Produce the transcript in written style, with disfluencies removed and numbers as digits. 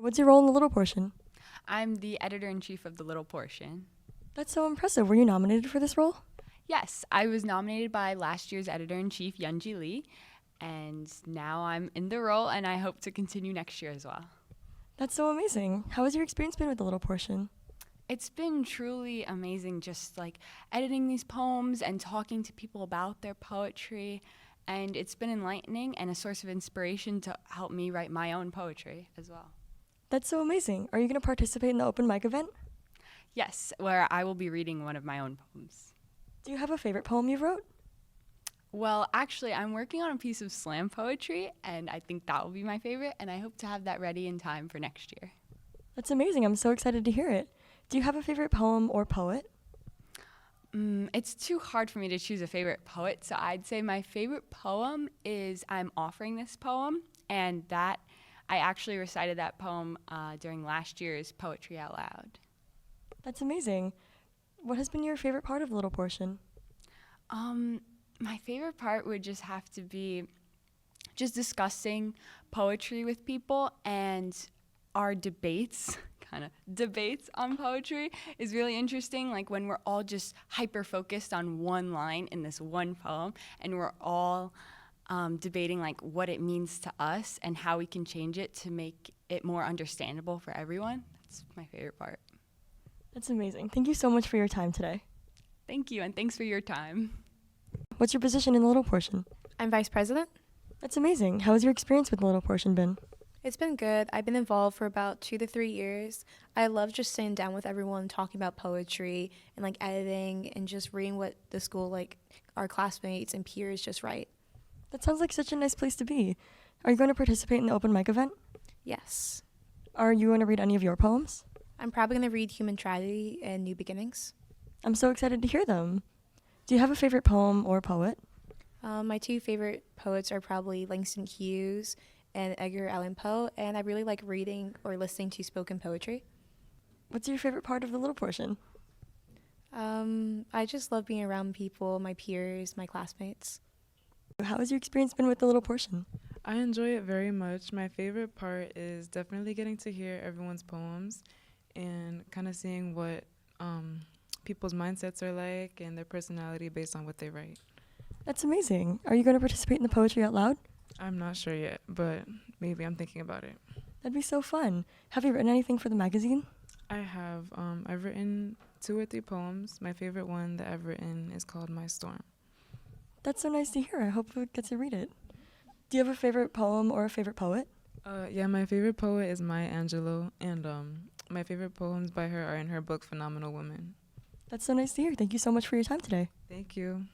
What's your role in the little portion? I'm the editor-in-chief of The Little Portion. That's so impressive. Were you nominated for this role? Yes, I was nominated by last year's editor-in-chief, Younji Lee, and now I'm in the role, and I hope to continue next year as well. That's so amazing. How has your experience been with the little portion? It's been truly amazing just like editing these poems and talking to people about their poetry, and it's been enlightening and a source of inspiration to help me write my own poetry as well. That's so amazing. Are you going to participate in the open mic event? Yes, where I will be reading one of my own poems. Do you have a favorite poem you wrote? Well, actually, I'm working on a piece of slam poetry, and I think that will be my favorite, and I hope to have that ready in time for next year. That's amazing. I'm so excited to hear it. Do you have a favorite poem or poet? It's too hard for me to choose a favorite poet, so I'd say my favorite poem is I'm Offering This Poem, and that I actually recited that poem during last year's Poetry Out Loud. That's amazing. What has been your favorite part of the little portion? My favorite part would just have to be just discussing poetry with people, and our debates on poetry is really interesting. Like when we're all just hyper focused on one line in this one poem, and we're all debating like what it means to us and how we can change it to make it more understandable for everyone. That's my favorite part. That's amazing. Thank you so much for your time today. Thank you, and thanks for your time. What's your position in the little portion? I'm vice president. That's amazing. How has your experience with the little portion been? It's been good. I've been involved for about 2 to 3 years. I love just sitting down with everyone, talking about poetry and like editing and just reading what the school, like our classmates and peers just write. That sounds like such a nice place to be. Are you going to participate in the open mic event? Yes. Are you going to read any of your poems? I'm probably going to read Human Tragedy and New Beginnings. I'm so excited to hear them. Do you have a favorite poem or poet? My 2 favorite poets are probably Langston Hughes and Edgar Allan Poe, and I really like reading or listening to spoken poetry. What's your favorite part of the little portion? I just love being around people, my peers, my classmates. How has your experience been with the little portion? I enjoy it very much. My favorite part is definitely getting to hear everyone's poems and kind of seeing what people's mindsets are like and their personality based on what they write. That's amazing. Are you going to participate in the Poetry Out Loud? I'm not sure yet, but maybe I'm thinking about it. That'd be so fun. Have you written anything for the magazine? I have. I've written 2 or 3 poems. My favorite one that I've written is called My Storm. That's so nice to hear. I hope we get to read it. Do you have a favorite poem or a favorite poet? Yeah, my favorite poet is Maya Angelou, and my favorite poems by her are in her book Phenomenal Woman. That's so nice to hear. Thank you so much for your time today. Thank you.